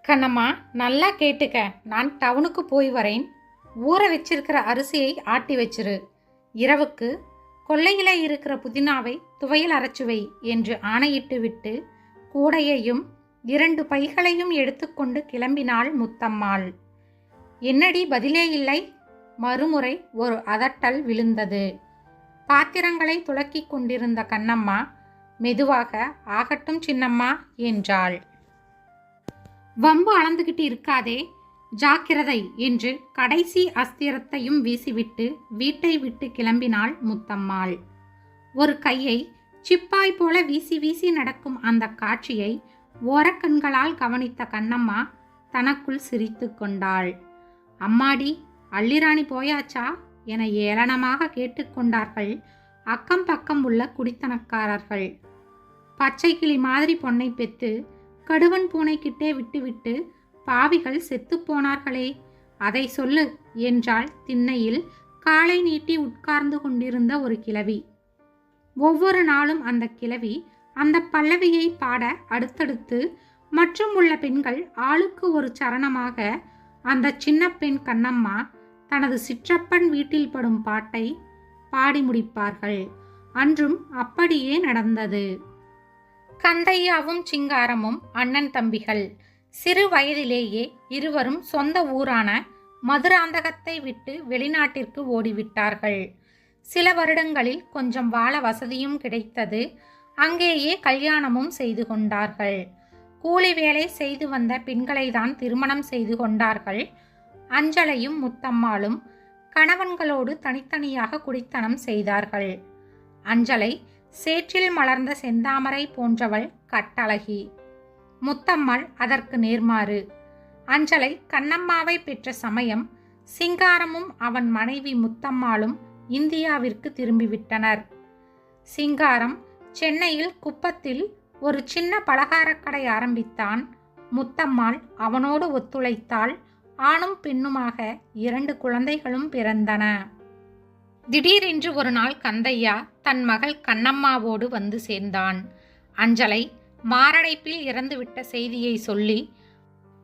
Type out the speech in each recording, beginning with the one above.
கண்ணம்மா, நல்லா கேட்டுக்க. நான் டவுனுக்கு போய் வரேன். ஊற வச்சிருக்கிற அரிசியை ஆட்டி வச்சிரு. இரவுக்கு கொல்லையில இருக்கிற புதினாவை துவையல் அரைச்சு வை என்று ஆணையிட்டு விட்டு கூடையையும் 2 பைகளையும் எடுத்துக்கொண்டு கிளம்பினாள் முத்தம்மாள். என்னடி பதிலே இல்லை? மறுமுறை ஒரு அதட்டல் விழுந்தது. பாத்திரங்களை துலக்கிக் கொண்டிருந்த கண்ணம்மா மெதுவாக, ஆகட்டும் சின்னம்மா என்றாள். வம்பு அளந்துகிட்டு இருக்காதே, ஜாக்கிரதை என்று கடைசி அஸ்திரத்தையும் வீசிவிட்டு வீட்டை விட்டு கிளம்பினாள் முத்தம்மாள். ஒரு கையை சிப்பாய் போல வீசி வீசி நடக்கும் அந்த காட்சியை ஓரக்கண்களால் கவனித்த கண்ணம்மா தனக்குள் சிரித்து கொண்டாள். அம்மாடி, அள்ளிராணி போயாச்சா என ஏளனமாக கேட்டுக்கொண்டார்கள் அக்கம் பக்கம் உள்ள குடித்தனக்காரர்கள். பச்சை கிளி மாதிரி பொண்ணை பெத்து கடுவன் பூனைக்கிட்டே விட்டுவிட்டு பாவிகள் செத்து போனார்களே, அதை சொல்லு என்றாள் திண்ணையில் காலை நீட்டி உட்கார்ந்து கொண்டிருந்த ஒரு கிழவி. ஒவ்வொரு நாளும் அந்த கிழவி அந்த பல்லவியை பாட அடுத்தடுத்து மற்றும் உள்ள பெண்கள் ஆளுக்கு ஒரு சரணமாக அந்த சின்ன பெண் கண்ணம்மா தனது சிற்றப்பன் வீட்டில் படும் பாட்டை பாடி முடிப்பார்கள். அன்றும் அப்படியே நடந்தது. கந்தையாவும் சிங்காரமும் அண்ணன் தம்பிகள். சிறு வயதிலேயே இருவரும் சொந்த ஊரான மதுராந்தகத்தை விட்டு வெளிநாட்டிற்கு ஓடிவிட்டார்கள். சில வருடங்களில் கொஞ்சம் வாழ வசதியும் கிடைத்தது. அங்கேயே கல்யாணமும் செய்து கொண்டார்கள். கூலி வேலை செய்து வந்த பெண்களை தான் திருமணம் செய்து கொண்டார்கள். அஞ்சலையும் முத்தம்மாளும் கணவன்களோடு தனித்தனியாக குடித்தனம் செய்தார்கள். அஞ்சலை சேற்றில் மலர்ந்த செந்தாமரை போன்றவள் கட்டழகி. முத்தம்மாள் அதற்கு நேர்மாறு. அஞ்சலை கண்ணம்மாவை பெற்ற சமயம் சிங்காரமும் அவன் மனைவி முத்தம்மாளும் இந்தியாவிற்கு திரும்பிவிட்டனர். சிங்காரம் சென்னையில் குப்பத்தில் ஒரு சின்ன பலகாரக்கடை ஆரம்பித்தான். முத்தம்மாள் அவனோடு ஒத்துழைத்தாள். ஆணும் பெண்ணுமாக 2 குழந்தைகளும் பிறந்தன. திடீரென்று ஒரு நாள் கந்தையா தன் மகள் கண்ணம்மாவோடு வந்து சேர்ந்தான். அஞ்சலை மாரடைப்பில் இறந்துவிட்ட செய்தியை சொல்லி,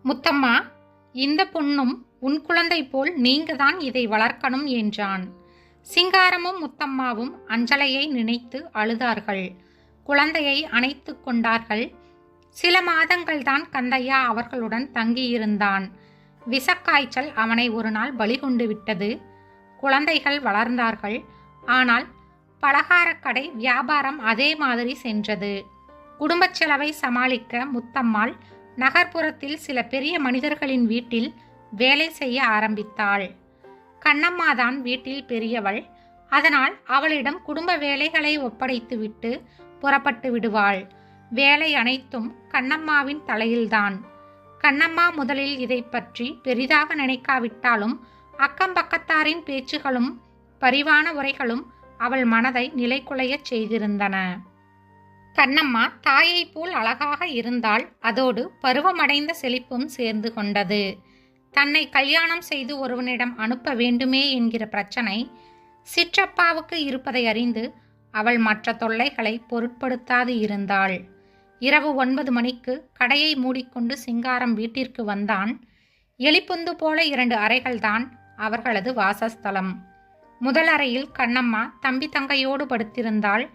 முத்தம்மா, இந்த பொண்ணும் உன் குழந்தை போல் நீங்க தான் இதை வளர்க்கணும் என்றான். சிங்காரமும் முத்தம்மாவும் அஞ்சலையை நினைத்து அழுதார்கள். குழந்தையை அணைத்து கொண்டார்கள். சில மாதங்கள் தான் கந்தையா அவர்களுடன் தங்கியிருந்தான். விஷக்காய்ச்சல் அவனை ஒரு நாள் பலி கொண்டு விட்டது. குழந்தைகள் வளர்ந்தார்கள். ஆனால் பலகாரக்கடை வியாபாரம் அதே மாதிரி சென்றது. குடும்பச் செலவை சமாளிக்க முத்தம்மாள் நகர்ப்புறத்தில் சில பெரிய மனிதர்களின் வீட்டில் வேலை செய்ய ஆரம்பித்தாள். கண்ணம்மாதான் வீட்டில் பெரியவள். அதனால் அவளிடம் குடும்ப வேலைகளை ஒப்படைத்துவிட்டு புறப்பட்டு விடுவாள். வேலை அனைத்தும் கண்ணம்மாவின் தலையில்தான். கண்ணம்மா முதலில் இதை பற்றி பெரிதாக நினைக்காவிட்டாலும் அக்கம் பக்கத்தாரின் பேச்சுகளும் பரிவான உரைகளும் அவள் மனதை நிலைகுலையச் செய்திருந்தன. கண்ணம்மா தாயை போல் அழகாக இருந்தாள். அதோடு பருவமடைந்த செழிப்பும் சேர்ந்து கொண்டது. தன்னை கல்யாணம் செய்து ஒருவனிடம் அனுப்ப வேண்டுமே என்கிற பிரச்சனை சிற்றப்பாவுக்கு இருப்பதை அறிந்து அவள் மற்ற தொல்லைகளை பொருட்படுத்தாது இருந்தாள். இரவு 9 மணிக்கு கடையை மூடிக்கொண்டு சிங்காரம் வீட்டிற்கு வந்தான். எலிப்பொந்து போல 2 அறைகள்தான் அவர்களது வாசஸ்தலம். முதல் அறையில் கண்ணம்மா தம்பி தங்கையோடு படுத்திருந்தாள்.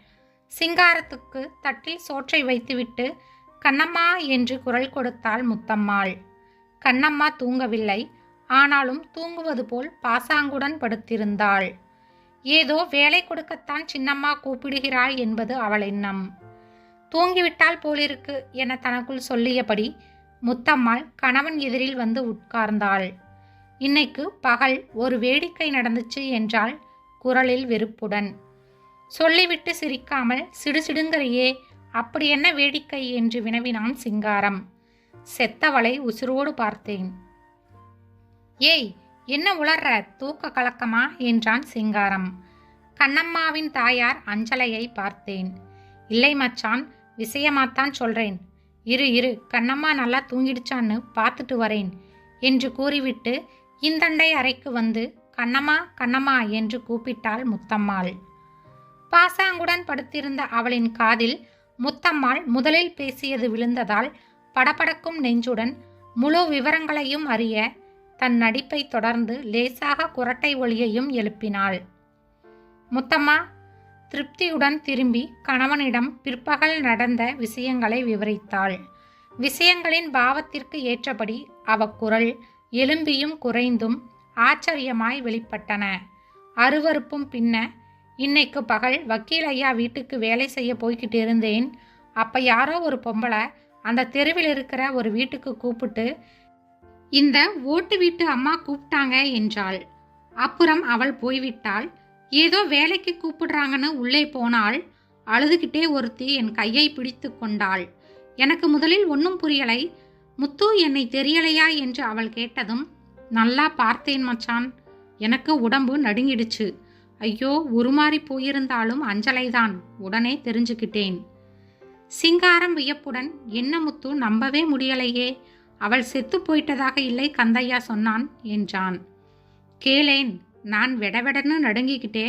சிங்காரத்துக்கு தட்டில் சோற்றை வைத்துவிட்டு கண்ணம்மா என்று குரல் கொடுத்தாள் முத்தம்மாள். கண்ணம்மா தூங்கவில்லை. ஆனாலும் தூங்குவது போல் பாசாங்குடன் படுத்திருந்தாள். ஏதோ வேலை கொடுக்கத்தான் சின்னம்மா கூப்பிடுகிறாள் என்பது அவள் எண்ணம். தூங்கிவிட்டால் போலிருக்கு என தனக்குள் சொல்லியபடி முத்தம்மாள் கணவன் எதிரில் வந்து உட்கார்ந்தாள். இன்னைக்கு பகல் ஒரு வேடிக்கை நடந்துச்சு என்றாள் குரலில் வெறுப்புடன். சொல்லிவிட்டு சிரிக்காமல் சிடுசிடுங்கரையே, அப்படி என்ன வேடிக்கை என்று வினவினான் சிங்காரம். செத்தவளை உசுரோடு பார்த்தேன். ஏய், என்ன உளர்ற, தூக்க கலக்கமா என்றான் சிங்காரம். கண்ணம்மாவின் தாயார் அஞ்சலையை பார்த்தேன். இல்லை மச்சான், விஷயமாத்தான் சொல்றேன். இரு கண்ணம்மா நல்லா தூங்கிடுச்சான்னு பார்த்துட்டு வரேன் என்று கூறிவிட்டு இந்தண்டை அறைக்கு வந்து கண்ணம்மா கண்ணம்மா என்று கூப்பிட்டாள் முத்தம்மாள். பாசாங்குடன் படுத்திருந்த அவளின் காதில் முத்தம்மாள் முதலில் பேசியது விழுந்ததால் படபடக்கும் நெஞ்சுடன் முழு விவரங்களையும் அறிய தன் நடிப்பை தொடர்ந்து லேசாக குரட்டை ஒலியையும் எழுப்பினாள். முத்தம்மா திருப்தியுடன் திரும்பி கணவனிடம் பிற்பகல் நடந்த விஷயங்களை விவரித்தாள். விஷயங்களின் பாவத்திற்கு ஏற்றபடி குரல் எலும்பியும் குறைந்தும் ஆச்சரியமாய் வெளிப்பட்டன. அருவருப்பும் பின்ன, இன்னைக்கு பகல் வக்கீல் ஐயா வீட்டுக்கு வேலை செய்ய போய்கிட்டு இருந்தேன். அப்போ யாரோ ஒரு பொம்பளை அந்த தெருவில் இருக்கிற ஒரு வீட்டுக்கு கூப்பிட்டு, இந்த ஓட்டு வீட்டு அம்மா கூப்பிட்டாங்க என்றாள். அப்புறம் அவள் போய்விட்டாள். ஏதோ வேலைக்கு கூப்பிடுறாங்கன்னு உள்ளே போனாள். அழுதுகிட்டே ஒருத்தி என் கையை பிடித்து கொண்டாள். எனக்கு முதலில் ஒன்றும் புரியலை. முத்து என்னை தெரியலையா என்று அவள் கேட்டதும், நல்லா பார்த்தேன் மச்சான். எனக்கு உடம்பு நடுங்கிடுச்சு. ஐயோ, உருமாறி போயிருந்தாலும் அஞ்சலைதான். உடனே தெரிஞ்சுக்கிட்டேன். சிங்காரம் வியப்புடன், என்ன முத்து, நம்பவே முடியலையே. அவள் செத்து போயிட்டதாக இல்லை கந்தையா சொன்னான் என்றான். கேளேன், நான் வெடவெடன்னு நடுங்கிக்கிட்டே,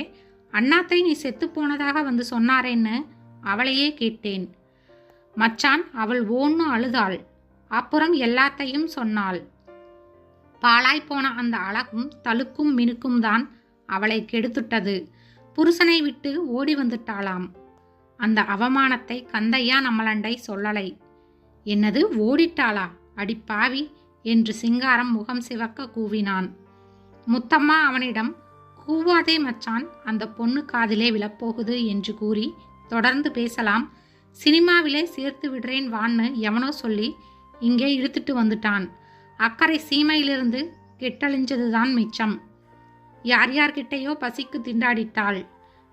அண்ணாத்தை நீ செத்து போனதாக வந்து சொன்னாரேன்னு அவளையே கேட்டேன். மச்சான், அவள் ஓன்னு அழுதாள். அப்புறம் எல்லாத்தையும் சொன்னாள். பாழாய்ப்போன அந்த அழகும் தழுக்கும் மினுக்கும் தான் அவளை கெடுத்துட்டது. புருஷனை விட்டு ஓடி வந்துட்டாளாம். அந்த அவமானத்தை கந்தையா நம்மளண்டை சொல்லலை. என்னது, ஓடிட்டாளா? அடி பாவி என்று சிங்காரம் முகம் சிவக்க கூவினான். முத்தம்மா அவனிடம், கூவாதே மச்சான், அந்த பொண்ணு காதிலே விழப்போகுது என்று கூறி தொடர்ந்து பேசலாம். சினிமாவிலே சேர்த்து விடுறேன் வான்னு எவனோ சொல்லி இங்கே இழுத்துட்டு வந்துட்டான். அக்கறை சீமையிலிருந்து கெட்டழிஞ்சதுதான் மிச்சம். யார் யார்கிட்டையோ பசிக்கு திண்டாடிட்டாள்.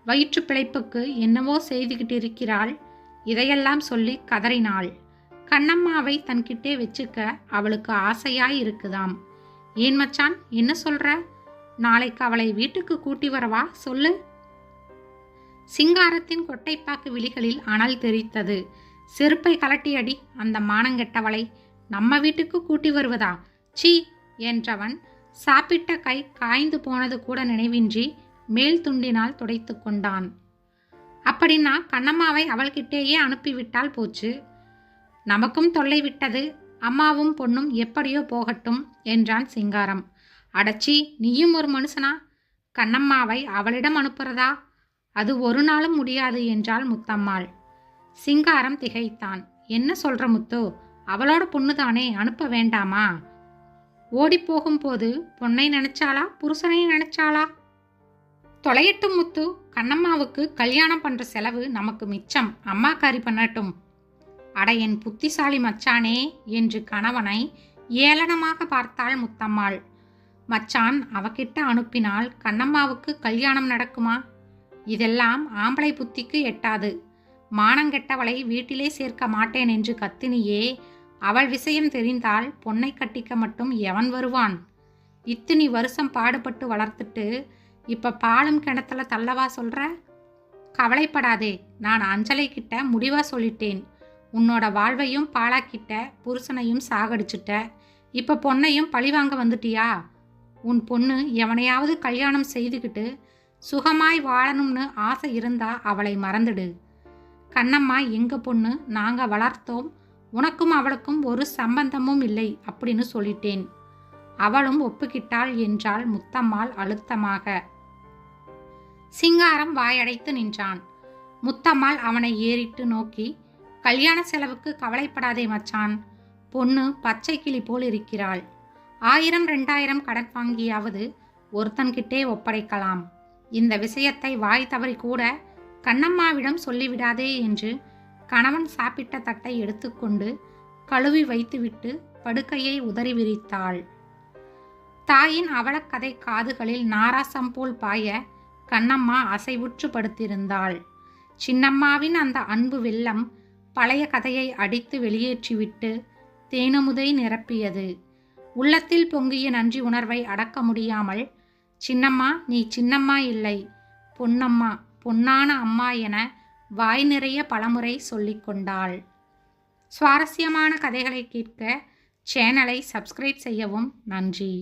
வயிற்று பிழைப்புக்கு என்னவோ செய்துகிட்டு இருக்கிறாள். இதையெல்லாம் சொல்லி கதறினாள். கண்ணம்மாவை தன்கிட்டே வச்சுக்க அவளுக்கு ஆசையாய் இருக்குதாம். ஏன் மச்சான், என்ன சொல்ற? நாளைக்கு அவளை வீட்டுக்கு கூட்டி வரவா சொல்லு. சிங்காரத்தின் கொட்டைப்பாக்கு விழிகளில் அனல் தெரித்தது. செருப்பை கலட்டியடி அந்த மானங்கெட்டவளை. நம்ம வீட்டுக்கு கூட்டி வருவதா? சீ என்றவன் சாப்பிட்ட கை காய்ந்து போனது கூட நினைவின்றி மேல் துண்டினால் துடைத்து கொண்டான். அப்படின்னா கண்ணம்மாவை அவள்கிட்டேயே அனுப்பிவிட்டால் போச்சு. நமக்கும் தொல்லை விட்டது. அம்மாவும் பொண்ணும் எப்படியோ போகட்டும் என்றான் சிங்காரம். அடச்சி, நீயும் ஒரு மனுஷனா? கண்ணம்மாவை அவளிடம் அனுப்புறதா? அது ஒரு நாளும் முடியாது என்றாள் முத்தம்மாள். சிங்காரம் திகைத்தான். என்ன சொல்ற முத்து? அவளோட பொண்ணுதானே, அனுப்ப வேண்டாமா? ஓடி போகும்போது பொண்ணை நினைச்சாளா, புருஷனை நினைச்சாளா? தொலையட்டும் முத்து, கண்ணம்மாவுக்கு கல்யாணம் பண்ற செலவு நமக்கு மிச்சம். அம்மாக்காரி பண்ணட்டும். அட என் புத்திசாலி மச்சானே என்று கணவனை ஏளனமாக பார்த்தாள் முத்தம்மாள். மச்சான், அவகிட்ட அனுப்பினால் கண்ணம்மாவுக்கு கல்யாணம் நடக்குமா? இதெல்லாம் ஆம்பளை புத்திக்கு எட்டாது. மானங்கெட்டவளை வீட்டிலே சேர்க்க மாட்டேன் என்று கத்தினியே, அவள் விஷயம் தெரிந்தால் பொண்ணை கட்டிக்க மட்டும் எவன் வருவான்? இத்தினி வருஷம் பாடுபட்டு வளர்த்துட்டு இப்ப பாலும் கிணத்துல தள்ளவா சொல்ற? கவலைப்படாதே, நான் அஞ்சலை கிட்ட முடிவா சொல்லிட்டேன். உன்னோட வாழ்வையும் பாழாக்கிட்ட, புருஷனையும் சாகடிச்சுட்ட, இப்ப பொண்ணையும் பழிவாங்க வந்துட்டியா? உன் பொண்ணு எவனையாவது கல்யாணம் செய்துக்கிட்டு சுகமாய் வாழணும்னு ஆசை இருந்தா அவளை மறந்துடு. கண்ணம்மா எங்க பொண்ணு, நாங்க வளர்த்தோம். உனக்கும் அவளுக்கும் ஒரு சம்பந்தமும் இல்லை அப்படின்னு சொல்லிட்டேன். அவளும் ஒப்புக்கிட்டாள் என்றாள் முத்தம்மாள் அழுத்தமாக. சிங்காரம் வாயடைத்து நின்றான். முத்தம்மாள் அவனை ஏறிட்டு நோக்கி, கல்யாண செலவுக்கு கவலைப்படாதே மச்சான். பொண்ணு பச்சை கிளி போல் இருக்கிறாள். 1000 2000 கடன் வாங்கியாவது ஒருத்தன்கிட்டே ஒப்படைக்கலாம். இந்த விஷயத்தை வாய் தவறி கூட கண்ணம்மாவிடம் சொல்லிவிடாதே என்று கணவன் சாப்பிட்ட தட்டை எடுத்துக்கொண்டு கழுவி வைத்துவிட்டு படுக்கையை உதறி விரித்தாள். தாயின் அவலக்கதை காதுகளில் நாராசம் போல் பாய கண்ணம்மா அசைவுற்று படுத்திருந்தாள். சின்னம்மாவின் அந்த அன்பு வெள்ளம் பழைய கதையை அடித்து வெளியேற்றிவிட்டு தேனமுதை நிரப்பியது. உள்ளத்தில் பொங்கிய நன்றி உணர்வை அடக்க முடியாமல், சின்னம்மா, நீ சின்னம்மா இல்லை, பொன்னம்மா, பொன்னான அம்மா என வாய் நிறைய பலமுறை சொல்லிக்கொண்டாள். சுவாரஸ்யமான கதைகளை கேட்க சேனலை சப்ஸ்கிரைப் செய்யவும். நன்றி.